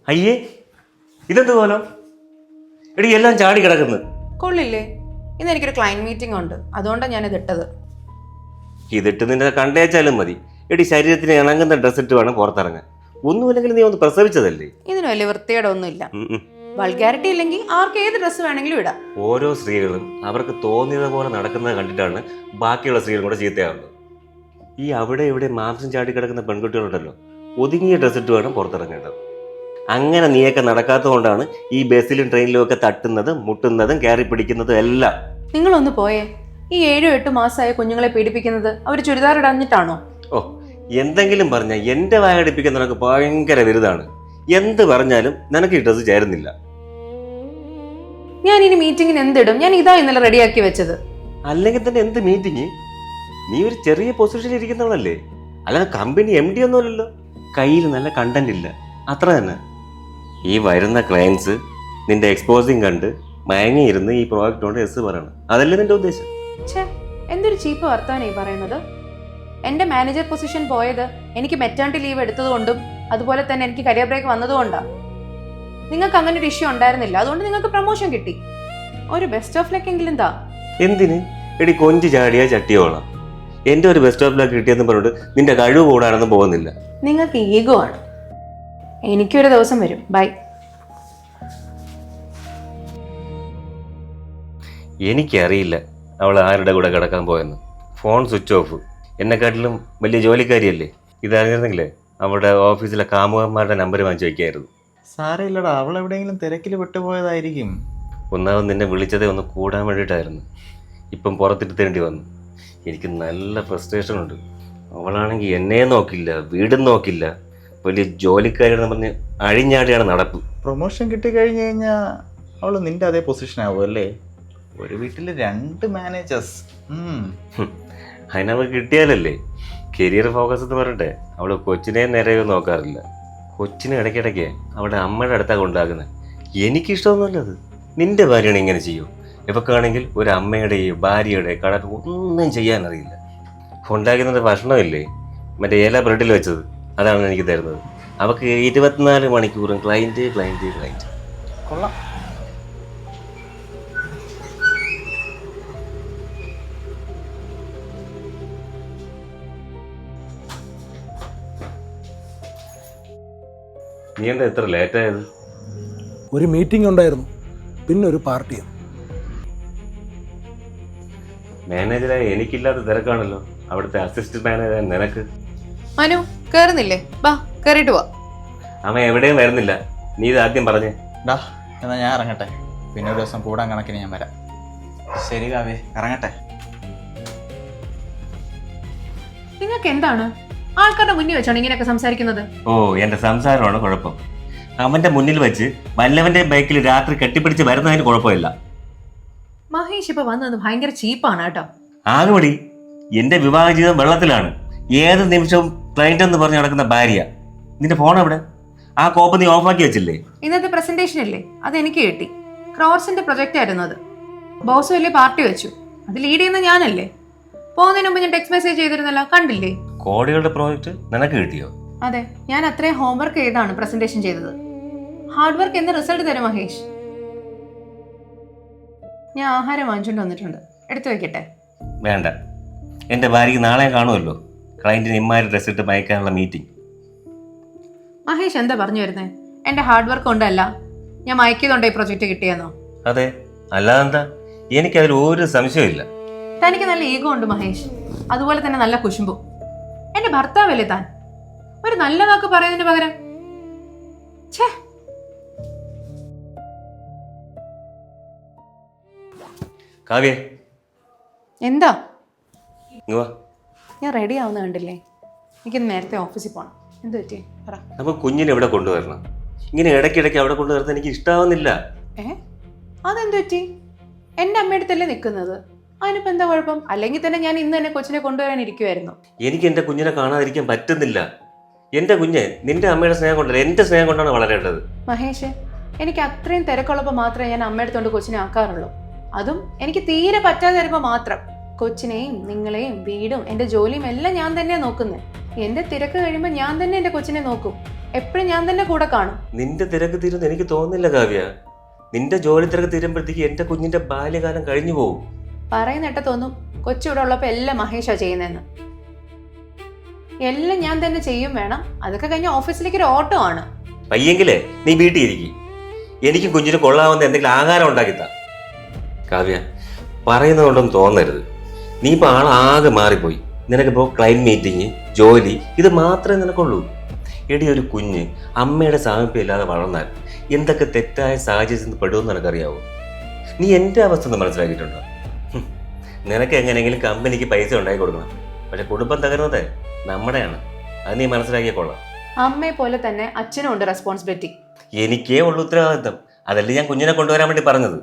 അയ്യേ, ഇതെന്ത് കോലം? എടി എല്ലാം ചാടി കിടക്കുന്നു. കൊള്ളില്ലേ? ഇന്ന് എനിക്കൊരു ക്ലയന്റ് മീറ്റിംഗ് ഉണ്ട്, അതുകൊണ്ടാണ് ഞാനിത് ഇട്ടത്. ഇതിട്ട് നിന്നെ കണ്ടേച്ചാലും മതി. എടി ശരീരത്തിന് ഇണങ്ങുന്ന ഡ്രസ് ഇട്ട് വേണം പുറത്തിറങ്ങാൻ. ഒന്നുമില്ലെങ്കിൽ നീ ഒന്ന് പ്രസവിച്ചതല്ലേ. ഇതിന് വലിയ വൃത്തിയുടെ ഒന്നുമില്ല. വൾഗാരിറ്റി ഇല്ലെങ്കിൽ ആർക്ക് ഏത് ഡ്രസ്സ് വേണമെങ്കിലും ഇടാം. ഓരോ സ്ത്രീകളും അവർക്ക് തോന്നിയത് പോലെ നടക്കുന്നത് കണ്ടിട്ടാണ് ബാക്കിയുള്ള സ്ത്രീകളും കൂടെ ചീത്തയാവുന്നത്. ഈ അവിടെ ഇവിടെ മാംസം ചാടി കിടക്കുന്ന പെൺകുട്ടികളുണ്ടല്ലോ, ഒതുങ്ങിയ ഡ്രസ് ഇട്ട് വേണം പുറത്തിറങ്ങേണ്ടത്. അങ്ങനെ നീയൊക്കെ നടക്കാത്തത് കൊണ്ടാണ് ഈ ബസ്സിലും ട്രെയിനിലും ഒക്കെ തട്ടുന്നതും മുട്ടുന്നതും കയറി പിടിക്കുന്നതും എല്ലാം. നിങ്ങളൊന്ന് പോയേ. ഈ 7-8 മാസമായ കുഞ്ഞുങ്ങളെ പീഡിപ്പിക്കുന്നത് അവർ ചുരിദാർ ഇടഞ്ഞിട്ടാണോ? ഓ, എന്തെങ്കിലും പറഞ്ഞാൽ എൻ്റെ വായടിപ്പിക്കാൻ നിനക്ക് ഭയങ്കര വലുതാണ്. എന്ത് പറഞ്ഞാലും നിനക്ക് ഈ ഡ്രസ്സ് ചേരുന്നില്ല. ഞാൻ ഇനി മീറ്റിങ്ങിന് എന്തിടും? ഞാൻ ഇതാ ഇന്നലെ റെഡിയാക്കി വെച്ചത്. അല്ലെങ്കിൽ തന്നെ എന്ത് മീറ്റിംഗ്? നീ ഒരു ചെറിയ പൊസിഷനിൽ ഇരിക്കുന്നവളല്ലേ, അല്ലാതെ കമ്പനി MD ഒന്നുമല്ലല്ലോ. കയ്യിൽ നല്ല കണ്ടന്റ് ഇല്ല, അത്ര തന്നെ. ഈ വരുന്ന ക്ലയൻസ് നിന്റെ എക്സ്പോസിങ് കണ്ട് മയങ്ങിയിരുന്ന് ഈ പ്രോജക്റ്റ് കൊണ്ട് എസ് പറയണം, അതല്ലേ നിന്റെ ഉദ്ദേശം? ഛേ, എന്തൊരു ചീപ്പ് വർത്താനം ഈ പറയുന്നത്. എന്റെ മാനേജർ പൊസിഷൻ പോയത് എനിക്ക് മെറ്റേണിറ്റി ലീവ് എടുത്തതുകൊണ്ടും അതുപോലെ തന്നെ എനിക്ക് കരിയർ ബ്രേക്ക് വന്നതുകൊണ്ടാണ്. നിങ്ങൾക്ക് അങ്ങനെ ഒരു ഇഷ്യൂ ഉണ്ടായിരുന്നില്ല, അതുകൊണ്ട് നിങ്ങൾക്ക് പ്രൊമോഷൻ കിട്ടി. ഒരു ബെസ്റ്റ് ഓഫ് ലക്ക് എങ്കിലും താ. എന്തിന്? എടി കൊഞ്ച് ചാടിയാ ചട്ടിയോളാം. എൻ്റെ ഒരു ബെസ്റ്റ് ഓഫ് ലക്ക് കിട്ടിയെന്ന് പറഞ്ഞിട്ട് നിന്റെ കഴിവ് കൂടാനൊന്നും പോകുന്നില്ല. നിങ്ങൾക്ക് ഈഗോ ആണ്. എനിക്കൊരു ദിവസം വരും. ബൈ. എനിക്കറിയില്ല അവൾ ആരുടെ കൂടെ കിടക്കാൻ പോയെന്ന്. Phone switch off. എന്നെക്കാട്ടിലും വലിയ ജോലിക്കാരിയല്ലേ. ഇതറിഞ്ഞിരുന്നെങ്കിലേ അവളുടെ ഓഫീസിലെ കാമുകന്മാരുടെ നമ്പർ വാങ്ങിച്ചു വയ്ക്കായിരുന്നു. സാരമില്ലടാ, അവൾ എവിടെയെങ്കിലും തിരക്കിൽ വിട്ടുപോയതായിരിക്കും. ഒന്നാമത് നിന്നെ വിളിച്ചതേ ഒന്ന് കൂടാൻ വേണ്ടിയിട്ടായിരുന്നു. ഇപ്പം പുറത്തിരുത്തേണ്ടി വന്നു. എനിക്ക് നല്ല ഫ്രസ്ട്രേഷൻ ഉണ്ട്. അവളാണെങ്കിൽ എന്നെ നോക്കില്ല, വീടും നോക്കില്ല. വലിയ ജോലിക്കാരിയാണെന്ന് പറഞ്ഞ് അഴിഞ്ഞാടിയാണ് നടപ്പ്. പ്രൊമോഷൻ കിട്ടിക്കഴിഞ്ഞ് കഴിഞ്ഞാൽ അവൾ നിന്റെ അതേ പൊസിഷൻ ആവും അല്ലേ? ഒരു വീട്ടിൽ 2 മാനേജേഴ്സ്. അതിനവൾ കിട്ടിയാലല്ലേ. കരിയർ ഫോക്കസ് എന്ന് പറഞ്ഞിട്ടെ അവൾ കൊച്ചിനെ നേരെയോ നോക്കാറില്ല. കൊച്ചിനെ ഇടയ്ക്കിടയ്ക്ക് അവളുടെ അമ്മയുടെ അടുത്താണ് കൊണ്ടാക്കുന്നത്. എനിക്കിഷ്ടമൊന്നുമല്ല അത്. നിന്റെ ഭാര്യയാണ് ഇങ്ങനെ ചെയ്യും. ഇവക്കാണെങ്കിൽ ഒരു അമ്മയുടെയോ ഭാര്യയുടെ കടക്ക് ഒന്നും ചെയ്യാനറിയില്ല. ഉണ്ടാക്കുന്നത് ഭക്ഷണമില്ലേ, മറ്റേ ഇല ബ്രെഡിൽ വെച്ചത്, അതാണ് എനിക്ക് തരുന്നത്. അവൾക്ക് 24 മണിക്കൂറും ക്ലൈൻറ്റ് ക്ലൈൻറ്റ് ക്ലൈൻറ്റ്. കൊള്ളാം. നീ എന്താ ഇത്ര ലേറ്റായത്? ഒരു മീറ്റിംഗ് ഉണ്ടായിരുന്നു, പിന്നെ ഒരു പാർട്ടിയും. മാനേജറായ എനിക്കില്ലാത്ത തിരക്കാണല്ലോ അവിടുത്തെ അസിസ്റ്റന്റ് മാനേജറായ നിനക്ക്. മനു കേറുന്നില്ലേ? ബാ, കേറിട്ട് പോവാ. അവൻ എവിടെയും വരുന്നില്ല. നീ ഇത് ആദ്യം പറഞ്ഞേ. ഡാ, എന്നാൽ ഞാൻ ഇറങ്ങട്ടെ. പിന്നെ ഒരു ദിവസം കൂടാൻ കണക്കിന് ഞാൻ വരാം. ശരി കാവ്യ, ഇറങ്ങട്ടെ. നിങ്ങൾക്ക് എന്താണ്? ആൾക്കാരുടെ മുന്നിൽ വെച്ചാണ് ഇങ്ങനെയൊക്കെ സംസാരിക്കുന്നത്? ഓ, എന്റെ സംസാരമാണ് കുഴപ്പം. അവന്റെ മുന്നിൽ വെച്ച് വല്ലവന്റെ ബൈക്കിൽ രാത്രി കെട്ടിപ്പിടിച്ച് വരുന്നതിന് കുഴപ്പമില്ല. മഹേഷ് ഇപ്പൊ വന്നത് ഭയങ്കര ചീപ്പാണ് കേട്ടോ. ആകുമടി, എന്റെ വിവാഹ ജീവിതം വെള്ളത്തിലാണ്. ഏത് നിമിഷവും ക്ലയന്റ് എന്ന് പറഞ്ഞ് നടക്കുന്ന ഭാര്യ. നിന്റെ ഫോൺ എവിടെ? ആ കോപ്പ് നീ ഓഫാക്കി വെച്ചില്ലേ? ഇന്നത്തെ പ്രസന്റേഷൻ ഇല്ലേ, അത് എനിക്ക് കിട്ടി. ക്രോർസിന്റെ പ്രൊജക്റ്റ് ആയിരുന്നു അത്. ബോസ് വലിയ പാർട്ടി വെച്ചു, അത് ലീഡ് ചെയ്യുന്ന ഞാനല്ലേ. പോകുന്നതിന് മുമ്പ് ഞാൻ ടെക്സ്റ്റ് മെസ്സേജ് ചെയ്തിരുന്നല്ലോ, കണ്ടില്ലേ? കോടികളുടെ പ്രോജക്റ്റ് നിനക്ക് കിട്ടിയോ? അതെ, ഞാൻ അത്രയും ഹോംവർക്ക് ചെയ്താണ് പ്രസന്റേഷൻ ചെയ്തത്. ഹാർഡ് വർക്ക് എന്ന റിസൾട്ട് തരും മഹേഷ്. ഞാൻ ആഹാരം വാങ്ങിച്ചുകൊണ്ട് വന്നിട്ടുണ്ട്, എടുത്തു വെക്കട്ടെ? വേണ്ട, എൻ്റെ ഭാര്യയ്ക്ക് നാളെ കാണുമല്ലോ ക്ലയൻറ്റിന് ഇമ്മാരി ഡ്രസ് ഇട്ട് മയക്കാനുള്ള മീറ്റിംഗ്. മഹേഷ് എന്താ പറഞ്ഞു വരുന്നേ? എന്റെ ഹാർഡ് വർക്ക് കൊണ്ടല്ല, ഞാൻ മയക്കിയതുകൊണ്ടോ ഈ പ്രൊജക്റ്റ് കിട്ടിയെന്നോ? അതെ, അല്ലാതെന്താ? എനിക്കതിൽ ഒരു സംശയമില്ല. തനിക്ക് നല്ല ഈഗോ ഉണ്ട് മഹേഷ്, അതുപോലെ തന്നെ നല്ല കുശുമ്പും. എന്റെ ഭർത്താവല്ലേ താൻ? ഒരു നല്ല വാക്ക് പറയുന്നതിന് പകരം ഛേ. കാവ്യ, എന്താ? ഇങ്ങ് വാ. ഞാൻ റെഡി ആവുന്ന കണ്ടില്ലേ? എനിക്കിന്ന് നേരത്തെ ഓഫീസിൽ പോകണം. എന്ത് പറ്റി പറ. അപ്പൊ കുഞ്ഞിനെ എവിടെ കൊണ്ടുവരണം? ഇങ്ങനെ ഇടയ്ക്കിടയ്ക്ക് അവിടെ കൊണ്ടുവരുന്നത് എനിക്ക് ഇഷ്ടാവുന്നില്ല. അതെന്ത് പറ്റി? എന്റെ അമ്മയുടെ അടുത്തല്ലേ നിൽക്കുന്നത്, അതിനിപ്പോ എന്താ കുഴപ്പം? അല്ലെങ്കിൽ തന്നെ ഞാൻ ഇന്ന് തന്നെ കൊച്ചിനെ കൊണ്ടുവരാൻ ഇരിക്കുവായിരുന്നു. എനിക്ക് എന്റെ കുഞ്ഞിനെ കാണാതിരിക്കാൻ പറ്റുന്നില്ല. എന്റെ കുഞ്ഞ് നിന്റെ അമ്മയുടെ സ്നേഹം കൊണ്ടല്ല, എന്റെ സ്നേഹം കൊണ്ടാണ് വളരേണ്ടത്. മഹേഷ്, എനിക്ക് അത്രയും തിരക്കുള്ളപ്പോൾ മാത്രമേ ഞാൻ അമ്മയുടെ അടുത്തോണ്ട് കൊച്ചിനെ ആക്കാറുള്ളൂ. അതും എനിക്ക് തീരെ പറ്റാതെ വരുമ്പോൾ മാത്രം. കൊച്ചിനെയും നിങ്ങളെയും വീടും എന്റെ ജോലിയും എല്ലാം ഞാൻ തന്നെയാണ് നോക്കുന്നത്. എന്റെ തിരക്ക് കഴിയുമ്പോൾ ഞാൻ തന്നെ എന്റെ കൊച്ചിനെ നോക്കും. എപ്പോഴും ഞാൻ തന്നെ കൂടെ കാണും. നിന്റെ തിരക്ക് തീരുമെന്ന് എനിക്ക് തോന്നുന്നില്ല കാവ്യ. നിന്റെ ജോലി തിരക്ക് തീരുമ്പോഴത്തേക്ക് എന്റെ കുഞ്ഞിന്റെ ബാല്യകാലം കഴിഞ്ഞു പോകും. പറയുന്നിട്ട തോന്നും കൊച്ചിവിടെ ഉള്ളപ്പോ എല്ലാം മഹേഷാ ചെയ്യുന്നതെന്ന്. എല്ലാം ഞാൻ തന്നെ ചെയ്യും വേണം. അതൊക്കെ കഴിഞ്ഞ ഓഫീസിലേക്ക് ഒരു ഓട്ടോ ആണ്. പയ്യെങ്കിലേ നീ വീട്ടിൽ ഇരിക്കും. എനിക്ക് കുഞ്ഞിന് കൊള്ളാവുന്ന എന്തെങ്കിലും ആഹാരം ഉണ്ടാക്കിത്താ. കാവ്യ, പറയുന്നതുകൊണ്ടൊന്നും തോന്നരുത്. നീ ഇപ്പൊ ആളാകെ മാറിപ്പോയി. നിനക്കിപ്പോ ക്ലൈന്റ് മീറ്റിംഗ്, ജോലി, ഇത് മാത്രമേ നിനക്കുള്ളൂ. എടി, ഒരു കുഞ്ഞ് അമ്മയുടെ സാമീപ്യം ഇല്ലാതെ വളർന്നാൽ എന്തൊക്കെ തെറ്റായ സാഹചര്യത്തിൽ പെടുമെന്ന് നിനക്കറിയാവോ? നീ എൻ്റെ അവസ്ഥ ഒന്ന് മനസ്സിലാക്കിയിട്ടുണ്ടോ? നിനക്ക് എങ്ങനെയെങ്കിലും കമ്പനിക്ക് പൈസ ഉണ്ടാക്കി കൊടുക്കണം. പക്ഷെ കുടുംബം തകരുന്നത് നമ്മുടെയാണ്. അത് നീ മനസ്സിലാക്കിയ കൊള്ളാം. അമ്മയെ പോലെ തന്നെ അച്ഛനും ഉണ്ട് റെസ്പോൺസിബിലിറ്റി. എനിക്കേ ഉള്ളു ഉത്തരവാദിത്തം. അതല്ലേ ഞാൻ കുഞ്ഞിനെ കൊണ്ടുവരാൻ വേണ്ടി പറഞ്ഞത്.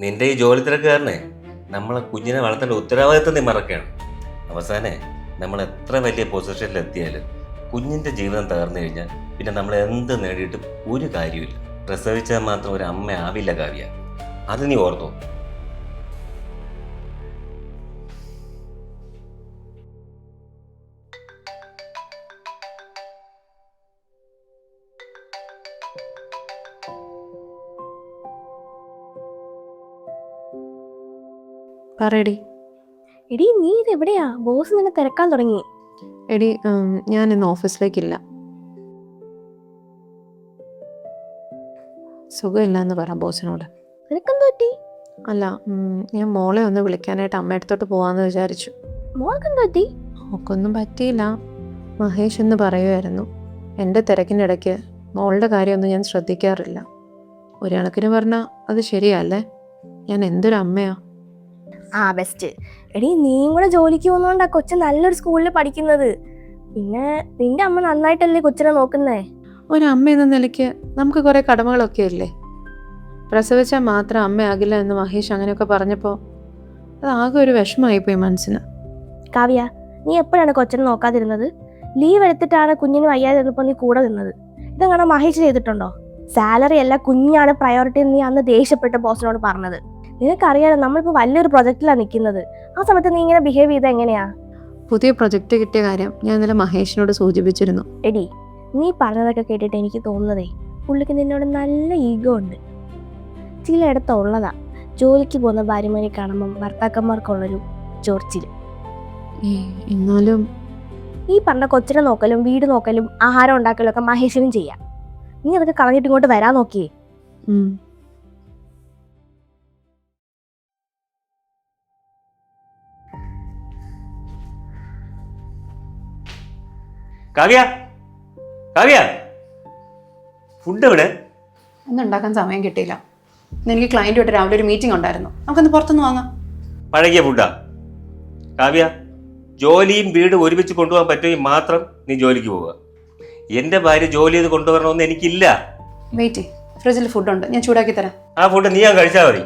നിന്റെ ഈ ജോലി തിരക്കുകാരനെ നമ്മളെ കുഞ്ഞിനെ വളർത്തേണ്ട ഉത്തരവാദിത്തം നീ മറക്കുകയാണ്. അവസാനം നമ്മൾ എത്ര വലിയ പൊസിഷനിൽ എത്തിയാലും കുഞ്ഞിന്റെ ജീവിതം തകർന്നു കഴിഞ്ഞാൽ പിന്നെ നമ്മൾ എന്ത് നേടിയിട്ടും ഒരു കാര്യമില്ല. പ്രസവിച്ചാൽ മാത്രം ഒരു അമ്മ ആവില്ല കാവ്യ. അത് നീ ഓർത്തോ. പറയടി. എടി, നീ ഇത് എവിടെയാ? ബോസ് നിന്നെ തിരക്കാൻ തുടങ്ങി. എടി, ഞാൻ ഇന്ന് ഓഫീസിലേക്കില്ല. സുഖമില്ല എന്ന് പറ ബോസിനോട്. നിനക്കെന്ത് പറ്റി? അല്ല, ഞാൻ മോളെ ഒന്ന് വിളിക്കാനായിട്ട് അമ്മയടുത്തോട്ട് പോവാന്ന് വിചാരിച്ചു. മോൾക്കെന്ത് പറ്റി? മോക്കൊന്നും പറ്റിയില്ല. മഹേഷ് എന്ന് പറയുമായിരുന്നു. എൻ്റെ തിരക്കിൻ്റെ ഇടയ്ക്ക് മോളുടെ കാര്യമൊന്നും ഞാൻ ശ്രദ്ധിക്കാറില്ല. ഒരു കണക്കിന് പറഞ്ഞാൽ അത് ശരിയല്ലേ? ഞാൻ എന്തൊരു അമ്മയാ. ആ, ബെസ്റ്റ്. എടി, നീയും കൂടെ ജോലിക്ക് പോകുന്നോണ്ടാ കൊച്ചു നല്ലൊരു സ്കൂളിൽ പഠിക്കുന്നത്. പിന്നെ നിന്റെ അമ്മ നന്നായിട്ടല്ലേ കൊച്ചിനെ നോക്കുന്നേ. ഒരമ്മ എന്ന നിലയ്ക്ക് നമുക്ക് കുറേ കടമകളൊക്കെ ഇല്ലേ? പ്രസവിച്ചാൽ മാത്രം അമ്മയാകില്ല എന്ന് മഹേഷ് അങ്ങനെയൊക്കെ പറഞ്ഞപ്പോൾ അതാകെ ഒരു വിഷമമായിപ്പോയി മനസ്സിന്. കാവ്യ, നീ എപ്പോഴാണ് കൊച്ചിനെ നോക്കാതിരുന്നത്? ലീവ് എടുത്തിട്ടാണ് കുഞ്ഞിന് വയ്യാതിരുന്നപ്പോൾ നീ കൂടെ നിന്നത്. ഇതെങ്ങനെ മഹേഷ് ചെയ്തിട്ടുണ്ടോ? സാലറി അല്ല, കുഞ്ഞാണ് പ്രയോറിറ്റി എന്ന് നീ അന്ന് ദേഷ്യപ്പെട്ട ബോസിനോട് പറഞ്ഞത്. നിനക്കറിയാലോ നമ്മളിപ്പോൾ വലിയൊരു പ്രൊജക്റ്റിലാണ് നിൽക്കുന്നത്. ആ സമയത്ത് നീ ഇങ്ങനെ ബിഹേവ് ചെയ്ത് എങ്ങനെയാ? പുതിയ പ്രൊജക്റ്റ് കിട്ടിയ കാര്യം ഞാൻ ഇന്നലെ മഹേഷിനോട് സൂചിപ്പിച്ചിരുന്നു. എടി, നീ പറഞ്ഞതൊക്കെ കേട്ടിട്ട് എനിക്ക് തോന്നുന്നതേ പുള്ളിക്ക് നിന്നോട് നല്ല ഈഗോ ഉണ്ട്. ചിലയിടത്ത് ഉള്ളതാ. ജോലിക്ക് പോകുന്ന ഭാര്യമാരെ കാണുമ്പം ഭർത്താക്കന്മാർക്കുള്ളൊരു ചൊറിച്ചിൽ. എന്നാലും ഈ പറഞ്ഞ കൊച്ചിനെ നോക്കലും വീട് നോക്കലും ആഹാരം ഉണ്ടാക്കലും ഒക്കെ മഹേഷിനും ചെയ്യാം. നീ അതൊക്കെ കളഞ്ഞിട്ട് ഇങ്ങോട്ട് വരാൻ നോക്കിയേ. കാവ്യ, കാവ്യ, ഫുഡ് എവിടെ? ഒന്നുണ്ടാക്കാൻ സമയം കിട്ടിയില്ല. എനിക്ക് ക്ലയൻറ്റുമായിട്ട് രാവിലെ ഒരു മീറ്റിംഗ് ഉണ്ടായിരുന്നു. നമുക്കൊന്ന് പുറത്തുനിന്ന് വാങ്ങാം. പഴകിയ ഫുഡാ. കാവ്യ, ജോലിയും വീടും ഒരുമിച്ച് കൊണ്ടുപോകാൻ പറ്റുമെങ്കിൽ മാത്രം നീ ജോലിക്ക് പോവുക. എൻ്റെ ഭാര്യ ജോലി ചെയ്ത് കൊണ്ടുവരണമെന്ന് എനിക്കില്ല. വെയിറ്റ്, ഫ്രിഡ്ജിൽ ഫുഡുണ്ട്, ഞാൻ ചൂടാക്കി തരാം. ആ ഫുഡ് നീ ഞാൻ കഴിച്ചാൽ മതി.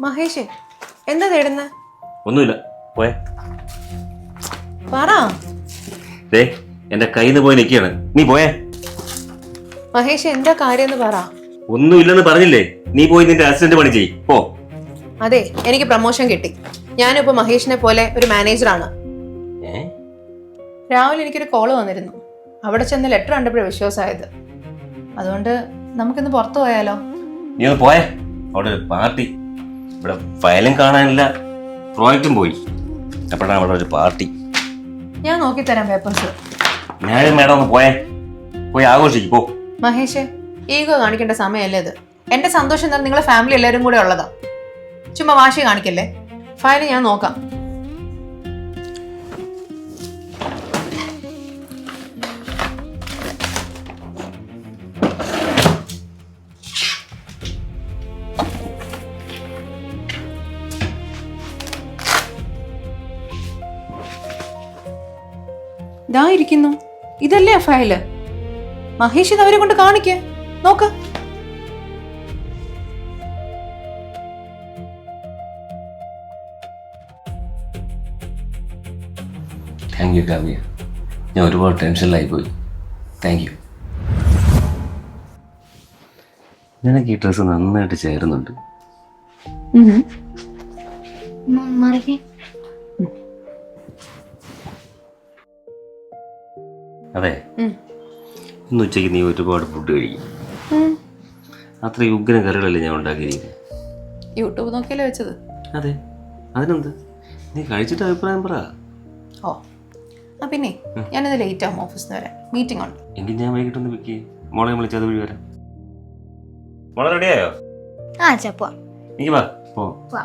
മഹേഷ്, എന്താ തേടുന്ന? ഒന്നുമില്ല, പോയെ. പറ. എന്റെ കയ്യിൽ നിന്ന് പോയി നിൽക്കുകയാണ്, നീ പോയേ. മഹേഷ്, എന്താ കാര്യം എന്ന് പറ. ഒന്നുമില്ലെന്ന് പറഞ്ഞില്ലേ? നീ പോയി നിന്റെ അസിസ്റ്റന്റ് പണി ചെയ്യ്, പോ. അതെ, എനിക്ക് പ്രൊമോഷൻ കിട്ടി. ഞാനിപ്പോ മഹേഷിനെ പോലെ ഒരു മാനേജറാണ്. രാവിലെ എനിക്കൊരു കോള് വന്നിരുന്നു. അവിടെ ചെന്ന് ലെറ്റർ കണ്ടപ്പോഴേ വിശ്വാസമായത്. അതുകൊണ്ട് നമുക്കിന്ന് പുറത്തു പോയാലോ? നീ ഒന്ന് പോയേ. അവിടെ ഒരു പാർട്ടി. ഇവിടെ ഫയലും കാണാനില്ല, പ്രോജക്റ്റും പോയി. അപ്പോഴാണ് അവിടെ ഒരു പാർട്ടി. ഞാൻ നോക്കിത്തരാം പേപ്പേഴ്സ്. ഞാൻ മേഡം ഒന്ന് പോയേ. പോയി ആഘോഷിക്കും, പോ. മഹേഷ്, ഈഗോ കാണിക്കേണ്ട സമയമല്ലേ ഇത്. എന്റെ സന്തോഷം എന്നാൽ നിങ്ങളെ ഫാമിലി എല്ലാവരും കൂടെ ഉള്ളതാ. ചുമ്മാ വാശി കാണിക്കല്ലേ. ഫയൽ ഞാൻ നോക്കാം. ഇതാ ഇരിക്കുന്നു. ഇതല്ലേ ആ ഫയല്? മഹേഷ് ഇത് അവരെ കൊണ്ട് കാണിക്ക, നോക്ക്. താങ്ക് യു കാവ്യ, ഞാൻ ഒരുപാട് ടെൻഷനിലായി പോയി. Thank you. നിനക്ക് ഈ ഡ്രസ്സ് നന്നായിട്ട് ചേരുന്നുണ്ട്. അതെ, ഇന്ന് ഉച്ചയ്ക്ക് നീ ഒരുപാട് ഫുഡ് കഴിക്കും. അത്രയും ഉഗ്രൻ കറികളല്ലേ ഞാൻ ഉണ്ടാക്കിയിരിക്കുന്നത്. യൂട്യൂബ് നോക്കിയല്ലേ വെച്ചത്? അതെ, അതിനെന്ത്? നീ കഴിച്ചിട്ട് അഭിപ്രായം പറ. ഓ ആ പിന്നെ ഞാനിത് ലേറ്റ് ആവും ഓഫീസിൽ നിന്ന് വരാൻ, മീറ്റിംഗ് ഉണ്ട്. എങ്കിൽ ഞാൻ വൈകിട്ടൊന്ന് വെക്ക്, മോളെ വിളിച്ച് അത് വഴി വരാം. മോളെ റെഡിയായോ? ആ ചപ്പോ എനിക്ക് വാ പോ. വാ.